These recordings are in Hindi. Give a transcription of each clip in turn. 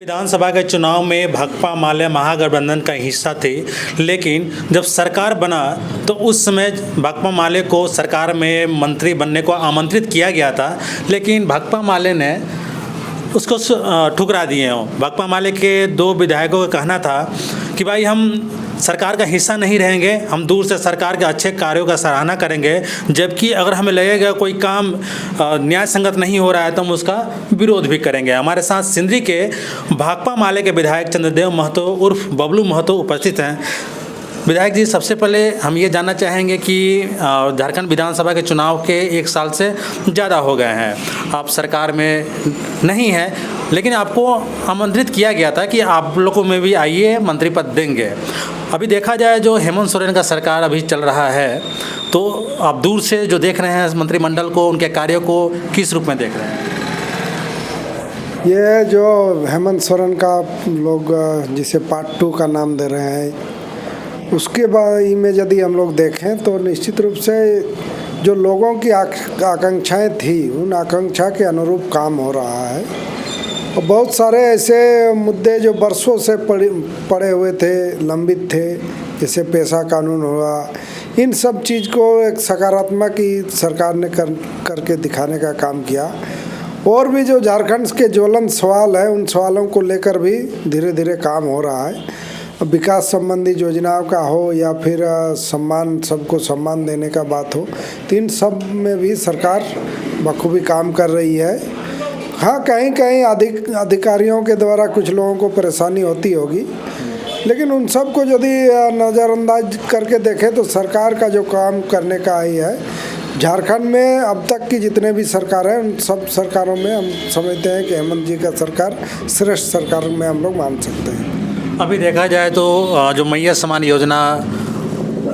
विधानसभा के चुनाव में भाकपा माले महागठबंधन का हिस्सा थे, लेकिन जब सरकार बना तो उस समय भाकपा माले को सरकार में मंत्री बनने को आमंत्रित किया गया था, लेकिन भाकपा माले ने उसको ठुकरा दिए हो। भाकपा माले के दो विधायकों का कहना था कि भाई हम सरकार का हिस्सा नहीं रहेंगे, हम दूर से सरकार के अच्छे कार्यों का सराहना करेंगे, जबकि अगर हमें लगेगा कोई काम न्याय संगत नहीं हो रहा है तो हम उसका विरोध भी करेंगे। हमारे साथ सिंदरी के भाकपा माले के विधायक चंद्रदेव महतो उर्फ बबलू महतो उपस्थित हैं। विधायक जी, सबसे पहले हम ये जानना चाहेंगे कि झारखंड विधानसभा के चुनाव के 1 साल से ज़्यादा हो गए हैं, आप सरकार में नहीं हैं, लेकिन आपको आमंत्रित किया गया था कि आप लोगों में भी आइए, मंत्री पद देंगे। अभी देखा जाए जो हेमंत सोरेन का सरकार अभी चल रहा है, तो आप दूर से जो देख रहे हैं मंत्रिमंडल को, उनके कार्यों को किस रूप में देख रहे हैं? ये जो हेमंत सोरेन का लोग जिसे पार्ट 2 का नाम दे रहे हैं, उसके बारे में यदि हम लोग देखें तो निश्चित रूप से जो लोगों की आकांक्षाएं थी, उन आकांक्षा के अनुरूप काम हो रहा है। और बहुत सारे ऐसे मुद्दे जो बरसों से पड़े हुए थे, लंबित थे, जैसे पेशा कानून हुआ, इन सब चीज़ को एक सकारात्मक ही सरकार ने करके दिखाने का काम किया। और भी जो झारखंड के ज्वलंत सवाल है, उन सवालों को लेकर भी धीरे धीरे काम हो रहा है। विकास संबंधी योजनाओं का हो या फिर सम्मान, सबको सम्मान देने का बात हो, तो इन सब में भी सरकार बखूबी काम कर रही है। हाँ, कहीं कहीं अधिकारियों के द्वारा कुछ लोगों को परेशानी होती होगी, लेकिन उन सब को यदि नज़रअंदाज करके देखें तो सरकार का जो काम करने का ही है। झारखंड में अब तक की जितने भी सरकार हैं, उन सब सरकारों में हम समझते हैं कि हेमंत जी का सरकार श्रेष्ठ सरकार में हम लोग मान सकते हैं। अभी देखा जाए तो जो मैया सम्मान योजना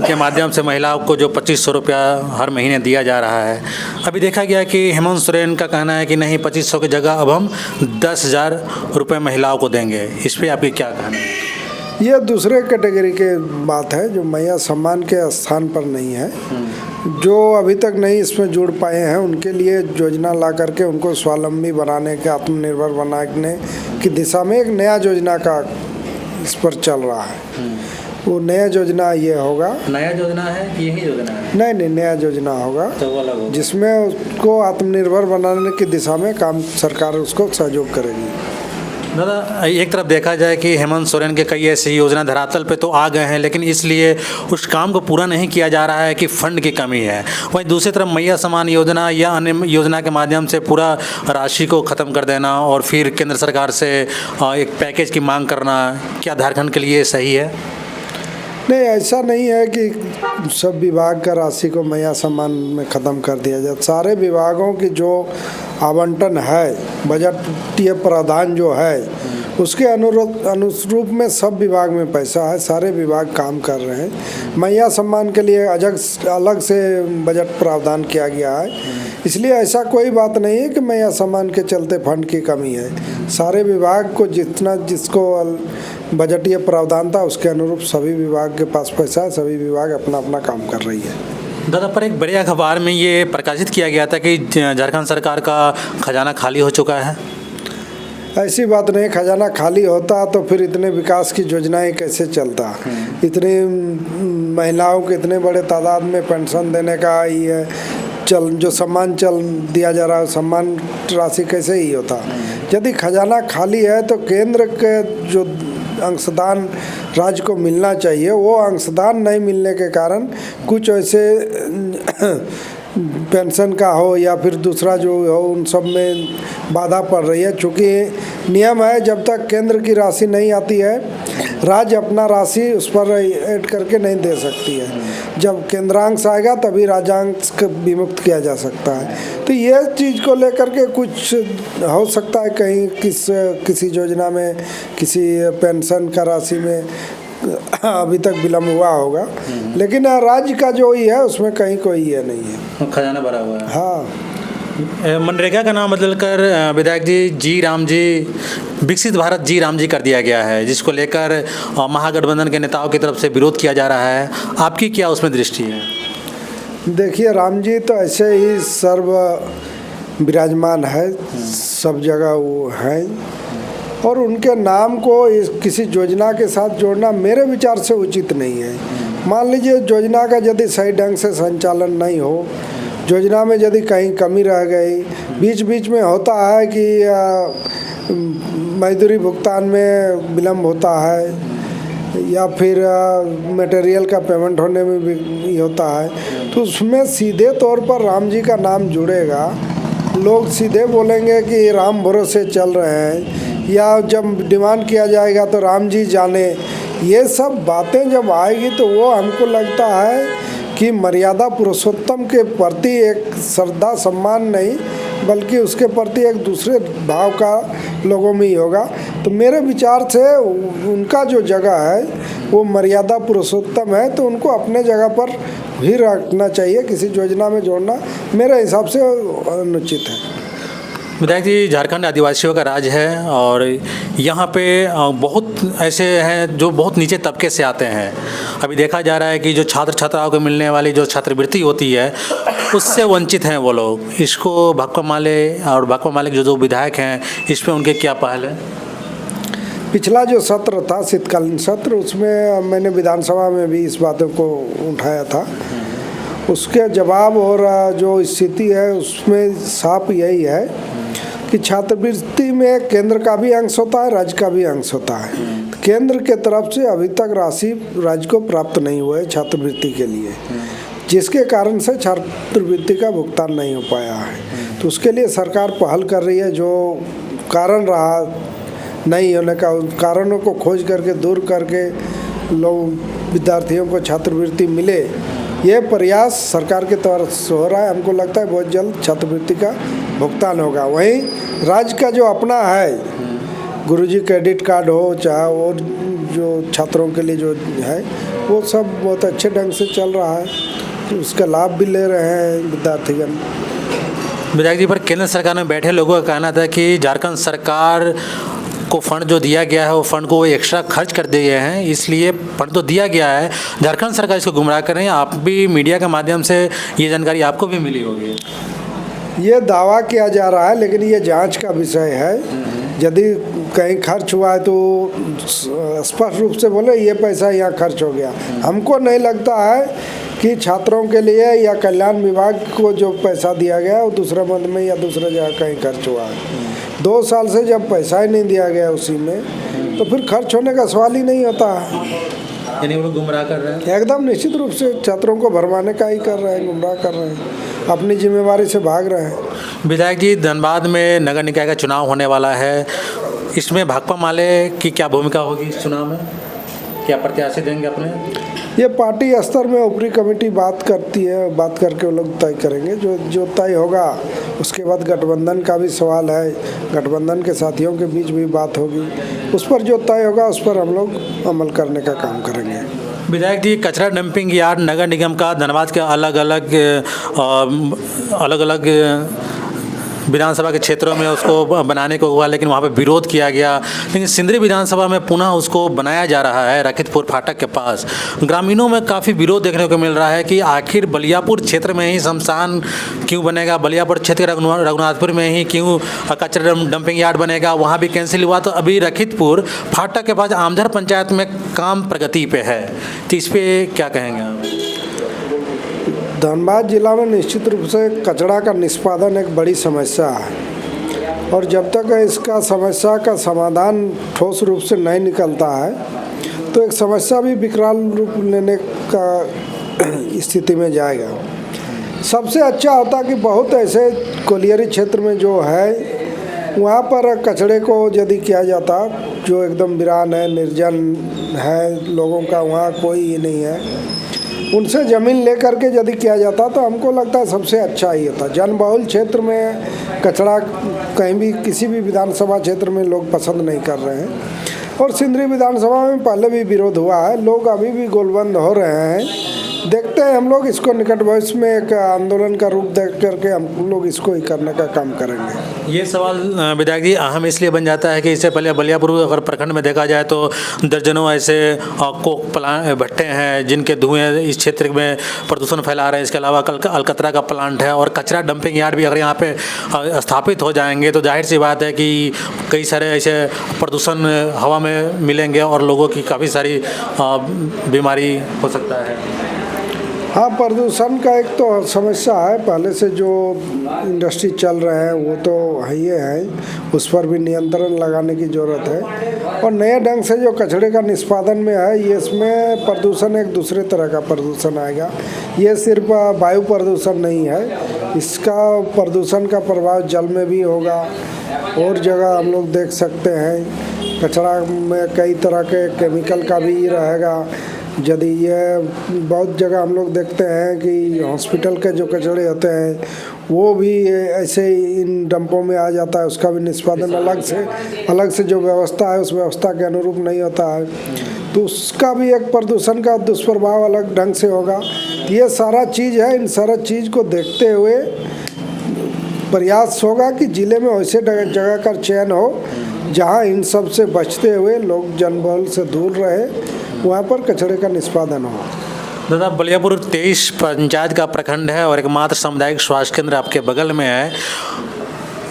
के माध्यम से महिलाओं को जो 2500 रुपया हर महीने दिया जा रहा है, अभी देखा गया कि हेमंत सोरेन का कहना है कि नहीं, 2500 की जगह अब हम 10,000 रुपये महिलाओं को देंगे। इस पर आपकी क्या कहना है? ये दूसरे कैटेगरी के बात है, जो मैया सम्मान के स्थान पर नहीं है। जो अभी तक नहीं इसमें जुड़ पाए हैं, उनके लिए योजना ला करके उनको स्वावलंबी बनाने के, आत्मनिर्भर बनाने की दिशा में एक नया योजना का इस पर चल रहा है। वो नया योजना ये होगा। नया योजना है कि यही योजना है? नहीं, नया योजना होगा, तो वो अलग होगा, जिसमें उसको आत्मनिर्भर बनाने की दिशा में काम सरकार उसको सहयोग करेगी। दादा, एक तरफ देखा जाए कि हेमंत सोरेन के कई ऐसी योजना धरातल पे तो आ गए हैं, लेकिन इसलिए उस काम को पूरा नहीं किया जा रहा है कि फंड की कमी है। वहीं दूसरी तरफ मैया सम्मान योजना या अन्य योजना के माध्यम से पूरा राशि को ख़त्म कर देना और फिर केंद्र सरकार से एक पैकेज की मांग करना, क्या झारखंड के लिए सही है? नहीं, ऐसा नहीं है कि सब विभाग का राशि को मैया सम्मान में ख़त्म कर दिया जाए। सारे विभागों की जो आवंटन है, बजटीय प्रावधान जो है, उसके अनुरूप में सब विभाग में पैसा है, सारे विभाग काम कर रहे हैं। मैया सम्मान के लिए अलग से बजट प्रावधान किया गया है, इसलिए ऐसा कोई बात नहीं है कि मैया सम्मान के चलते फंड की कमी है। सारे विभाग को जिसको बजटीय प्रावधान था, उसके अनुरूप सभी विभाग के पास पैसा है, सभी विभाग अपना अपना काम कर रही है। दादा, पर एक बड़े अखबार में ये प्रकाशित किया गया था कि झारखंड सरकार का खजाना खाली हो चुका है। ऐसी बात नहीं, खजाना खाली होता तो फिर इतने विकास की योजनाएं कैसे चलता। इतनी महिलाओं को इतने बड़े तादाद में पेंशन देने का ये जो सम्मान दिया जा रहा है, सम्मान राशि कैसे ही होता। यदि खजाना खाली है तो केंद्र के जो अंशदान राज्य को मिलना चाहिए, वो अंशदान नहीं मिलने के कारण कुछ ऐसे पेंशन का हो या फिर दूसरा जो हो, उन सब में बाधा पड़ रही है। चूँकि नियम है, जब तक केंद्र की राशि नहीं आती है, राज्य अपना राशि उस पर ऐड करके नहीं दे सकती है। जब केंद्रांश आएगा तभी राज्यांश विमुक्त किया जा सकता है। तो ये चीज़ को लेकर के कुछ हो सकता है, कहीं किसी योजना में, किसी पेंशन का राशि में अभी तक विलम्ब हुआ होगा, लेकिन राज्य का जो ही है उसमें कहीं कोई ये नहीं है, खजाना भरा हुआ है। हाँ, मनरेगा का नाम बदलकर विधायक जी राम जी विकसित भारत जी राम जी कर दिया गया है, जिसको लेकर महागठबंधन के नेताओं की तरफ से विरोध किया जा रहा है। आपकी क्या उसमें दृष्टि है? देखिए, राम जी तो ऐसे ही सर्व विराजमान है, सब जगह वो है। और उनके नाम को इस किसी योजना के साथ जोड़ना मेरे विचार से उचित नहीं है। मान लीजिए योजना का यदि सही ढंग से संचालन नहीं हो, योजना में यदि कहीं कमी रह गई, बीच बीच में होता है कि मजदूरी भुगतान में विलम्ब होता है या फिर मटेरियल का पेमेंट होने में भी होता है, तो उसमें सीधे तौर पर राम जी का नाम जुड़ेगा। लोग सीधे बोलेंगे कि राम भरोसे चल रहे हैं, या जब डिमांड किया जाएगा तो राम जी जाने। ये सब बातें जब आएगी तो वो हमको लगता है कि मर्यादा पुरुषोत्तम के प्रति एक श्रद्धा सम्मान नहीं, बल्कि उसके प्रति एक दूसरे भाव का लोगों में ही होगा। तो मेरे विचार से उनका जो जगह है वो मर्यादा पुरुषोत्तम है, तो उनको अपने जगह पर भी रखना चाहिए। किसी योजना में जोड़ना मेरे हिसाब से अनुचित है। विधायक जी, झारखंड आदिवासियों का राज्य है और यहाँ पे बहुत ऐसे हैं जो बहुत नीचे तबके से आते हैं। अभी देखा जा रहा है कि जो छात्र छात्राओं को मिलने वाली जो छात्रवृत्ति होती है उससे वंचित हैं वो लोग। इसको भाकपा माले और भाकपा माले के जो विधायक हैं, इस पर उनके क्या पहल है? पिछला जो सत्र था, शीतकालीन सत्र, उसमें मैंने विधानसभा में भी इस बातों को उठाया था। उसके जवाब और जो स्थिति है उसमें साफ यही है कि छात्रवृत्ति में केंद्र का भी अंश होता है, राज्य का भी अंश होता है। केंद्र के तरफ से अभी तक राशि राज्य को प्राप्त नहीं हुआ है छात्रवृत्ति के लिए, जिसके कारण से छात्रवृत्ति का भुगतान नहीं हो पाया है। तो उसके लिए सरकार पहल कर रही है। जो कारण रहा नहीं होने का, उन कारणों को खोज करके दूर करके लोग विद्यार्थियों को छात्रवृत्ति मिले, ये प्रयास सरकार के तरफ से हो रहा है। हमको लगता है बहुत जल्द छात्रवृत्ति का भुगतान होगा। वहीं राज्य का जो अपना है, गुरुजी क्रेडिट कार्ड हो चाहे और जो छात्रों के लिए जो है, वो सब बहुत अच्छे ढंग से चल रहा है, तो उसका लाभ भी ले रहे हैं विद्यार्थीगण। विधायक जी, पर केंद्र सरकार में बैठे लोगों का कहना था कि झारखंड सरकार को फंड जो दिया गया है वो फंड को वो एक्स्ट्रा खर्च कर दिए हैं, इसलिए फंड तो दिया गया है, झारखंड सरकार इसको गुमराह कर रहे हैं। आप भी मीडिया के माध्यम से ये जानकारी आपको भी मिली होगी। ये दावा किया जा रहा है, लेकिन ये जांच का विषय है। यदि कहीं खर्च हुआ है तो स्पष्ट रूप से बोले ये पैसा यहाँ खर्च हो गया। हमको नहीं लगता है कि छात्रों के लिए या कल्याण विभाग को जो पैसा दिया गया वो दूसरे मद में या दूसरे जगह कहीं खर्च हुआ है। 2 साल से जब पैसा ही नहीं दिया गया उसी में, तो फिर खर्च होने का सवाल ही नहीं होता। यानी वो लोग गुमराह कर रहे हैं? एकदम निश्चित रूप से छात्रों को भरमाने का ही कर रहे हैं, गुमराह कर रहे हैं, अपनी जिम्मेवारी से भाग रहे हैं। विधायक जी, धनबाद में नगर निकाय का चुनाव होने वाला है, इसमें भाकपा माले की क्या भूमिका होगी इस चुनाव में? क्या प्रत्याशी देंगे अपने? ये पार्टी स्तर में ऊपरी कमेटी बात करती है, बात करके वो लोग तय करेंगे। जो तय होगा उसके बाद गठबंधन का भी सवाल है, गठबंधन के साथियों के बीच भी बात होगी। उस पर जो तय होगा उस पर हम लोग अमल करने का काम करेंगे। विधायक जी, कचरा डंपिंग यार्ड नगर निगम का धनबाद के अलग अलग विधानसभा के क्षेत्रों में उसको बनाने को हुआ, लेकिन वहाँ पे विरोध किया गया। लेकिन सिंदरी विधानसभा में पुनः उसको बनाया जा रहा है रखितपुर फाटक के पास। ग्रामीणों में काफ़ी विरोध देखने को मिल रहा है कि आखिर बलियापुर क्षेत्र में ही शमशान क्यों बनेगा, बलियापुर क्षेत्र के रघुनाथपुर में ही क्यों कचरा डंपिंग यार्ड बनेगा, वहाँ भी कैंसिल हुआ। तो अभी रखितपुर फाटक के पास आमझर पंचायत में काम प्रगति पे है, तो इस पर क्या कहेंगे आप? धनबाद जिला में निश्चित रूप से कचरा का निष्पादन एक बड़ी समस्या है, और जब तक इसका समस्या का समाधान ठोस रूप से नहीं निकलता है तो एक समस्या भी विकराल रूप लेने का स्थिति में जाएगा। सबसे अच्छा होता कि बहुत ऐसे कोलियरी क्षेत्र में जो है वहाँ पर कचरे को यदि किया जाता, जो एकदम वीरान है, निर्जन है, लोगों का वहाँ कोई ये नहीं है, उनसे ज़मीन लेकर के यदि किया जाता तो हमको लगता है सबसे अच्छा ही होता। जनबहुल क्षेत्र में कचरा कहीं भी किसी भी विधानसभा क्षेत्र में लोग पसंद नहीं कर रहे हैं, और सिंदरी विधानसभा में पहले भी विरोध हुआ है। लोग अभी भी गोलबंद हो रहे हैं देखते हैं हम लोग इसको निकट भविष्य में एक आंदोलन का रूप देख करके हम लोग इसको ही करने का काम करेंगे। ये सवाल विधायक जी अहम इसलिए बन जाता है कि इससे पहले बलियापुर अगर प्रखंड में देखा जाए तो दर्जनों ऐसे कोक प्लांट भट्टे हैं जिनके धुएं इस क्षेत्र में प्रदूषण फैला रहे हैं। इसके अलावा अलकतरा का प्लांट है और कचरा डंपिंग यार्ड भी अगर यहाँ पे स्थापित हो जाएंगे तो जाहिर सी बात है कि कई सारे ऐसे प्रदूषण हवा में मिलेंगे और लोगों की काफ़ी सारी बीमारी हो सकता है। हाँ, प्रदूषण का एक तो समस्या है, पहले से जो इंडस्ट्री चल रहे हैं वो तो है ही है, उस पर भी नियंत्रण लगाने की ज़रूरत है। और नए ढंग से जो कचरे का निष्पादन में है ये इसमें प्रदूषण एक दूसरे तरह का प्रदूषण आएगा। ये सिर्फ वायु प्रदूषण नहीं है, इसका प्रदूषण का प्रभाव जल में भी होगा। और जगह हम लोग देख सकते हैं कचरा में कई तरह के केमिकल का भी रहेगा। यदि ये बहुत जगह हम लोग देखते हैं कि हॉस्पिटल के जो कचरे होते हैं वो भी ऐसे इन डंपों में आ जाता है, उसका भी निष्पादन अलग से जो व्यवस्था है उस व्यवस्था के अनुरूप नहीं होता है, तो उसका भी एक प्रदूषण का दुष्प्रभाव अलग ढंग से होगा। ये सारा चीज़ है, इन सारा चीज़ को देखते हुए प्रयास होगा कि ज़िले में वैसे जगह का चयन हो जहाँ इन सब से बचते हुए लोग जनबहल से दूर रहे, वहाँ पर कचरे का निष्पादन हो। दादा, बलियापुर 23 पंचायत का प्रखंड है और एकमात्र सामुदायिक स्वास्थ्य केंद्र आपके बगल में है।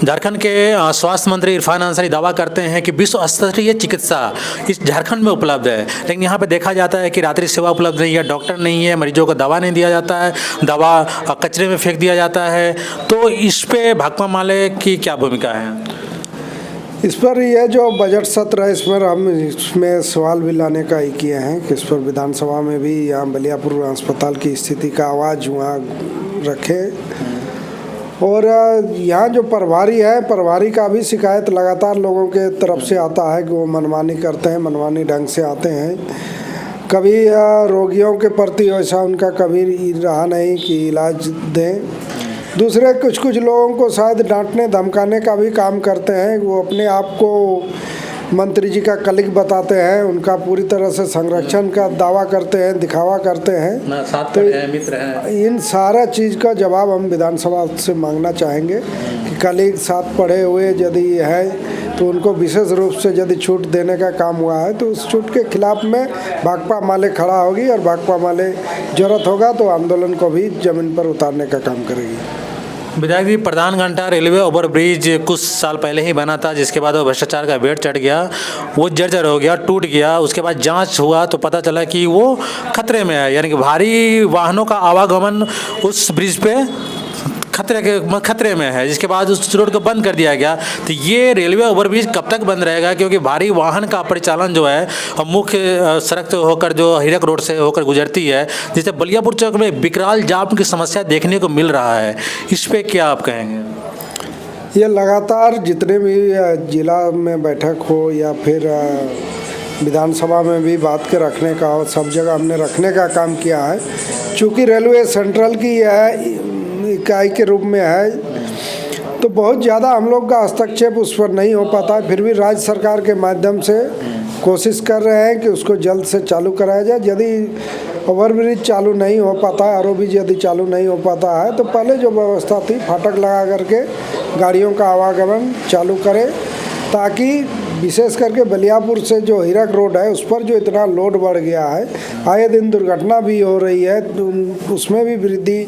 झारखंड के स्वास्थ्य मंत्री इरफान अंसारी दावा करते हैं कि विश्व स्तरीय चिकित्सा इस झारखंड में उपलब्ध है, लेकिन यहाँ पे देखा जाता है कि रात्रि सेवा उपलब्ध नहीं है, डॉक्टर नहीं है, मरीजों को दवा नहीं दिया जाता है, दवा कचरे में फेंक दिया जाता है। तो इस पे भाकपा माले की क्या भूमिका है? इस पर ये जो बजट सत्र है इसमें सवाल भी लाने का ही किए हैं कि इस पर विधानसभा में भी यहाँ बलियापुर अस्पताल की स्थिति का आवाज़ वहाँ रखे। और यहाँ जो प्रभारी का भी शिकायत लगातार लोगों के तरफ से आता है कि वो मनमानी करते हैं, मनमानी ढंग से आते हैं। कभी रोगियों के प्रति वैसा उनका कभी रहा नहीं कि इलाज दें। दूसरे कुछ लोगों को शायद डांटने धमकाने का भी काम करते हैं। वो अपने आप को मंत्री जी का कलीग बताते हैं, उनका पूरी तरह से संरक्षण का दावा करते हैं, दिखावा करते हैं। तो मित्र हैं। इन सारा चीज़ का जवाब हम विधानसभा से मांगना चाहेंगे कि कलीग साथ पढ़े हुए यदि है तो उनको विशेष रूप से यदि छूट देने का काम हुआ है तो उस छूट के खिलाफ में भाकपा माले खड़ा होगी और भाकपा माले जरूरत होगा तो आंदोलन को भी जमीन पर उतारने का काम करेगी। विधायक जी, प्रधान घंटा रेलवे ओवरब्रिज कुछ साल पहले ही बना था, जिसके बाद वो भ्रष्टाचार का भेंट चढ़ गया, वो जर्जर हो गया, टूट गया। उसके बाद जांच हुआ तो पता चला कि वो खतरे में है, यानी कि भारी वाहनों का आवागमन उस ब्रिज पे खतरे में है, जिसके बाद उस रोड को बंद कर दिया गया। तो ये रेलवे ओवरब्रिज कब तक बंद रहेगा? क्योंकि भारी वाहन का परिचालन जो है मुख्य सड़क से होकर जो हीरक रोड से होकर गुजरती है, जिससे बलियापुर चौक में विकराल जाम की समस्या देखने को मिल रहा है। इस पे क्या आप कहेंगे? ये लगातार जितने भी जिला में बैठक हो या फिर विधानसभा में भी बात के रखने का हो, सब जगह हमने रखने का काम किया है। चूँकि रेलवे सेंट्रल की इकाई के रूप में है तो बहुत ज़्यादा हम लोग का हस्तक्षेप उस पर नहीं हो पाता है। फिर भी राज्य सरकार के माध्यम से कोशिश कर रहे हैं कि उसको जल्द से चालू कराया जाए। यदि ओवरब्रिज चालू नहीं हो पाता है, आरओबी यदि चालू नहीं हो पाता है तो पहले जो व्यवस्था थी फाटक लगा करके गाड़ियों का आवागमन चालू करें, ताकि विशेष करके बलियापुर से जो हीरक रोड है उस पर जो इतना लोड बढ़ गया है, आए दिन दुर्घटना भी हो रही है, तो उसमें भी वृद्धि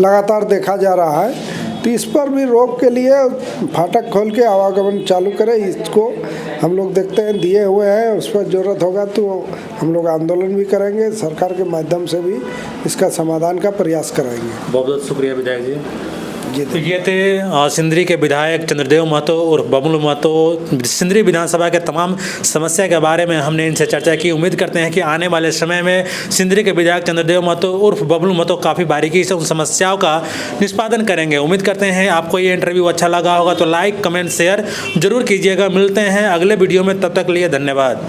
लगातार देखा जा रहा है। तो इस पर भी रोक के लिए फाटक खोल के आवागमन चालू करें, इसको हम लोग देखते हैं दिए हुए हैं। उस पर ज़रूरत होगा तो हम लोग आंदोलन भी करेंगे, सरकार के माध्यम से भी इसका समाधान का प्रयास कराएंगे। बहुत बहुत शुक्रिया विधायक जी। जी, तो ये थे सिंदरी के विधायक चंद्रदेव महतो और बबलू महतो। सिंदरी विधानसभा के तमाम समस्या के बारे में हमने इनसे चर्चा की। उम्मीद करते हैं कि आने वाले समय में सिंदरी के विधायक चंद्रदेव महतो और बबलू महतो काफ़ी बारीकी से उन समस्याओं का निष्पादन करेंगे। उम्मीद करते हैं आपको ये इंटरव्यू अच्छा लगा होगा, तो लाइक कमेंट शेयर जरूर कीजिएगा। मिलते हैं अगले वीडियो में, तब तक लिए धन्यवाद।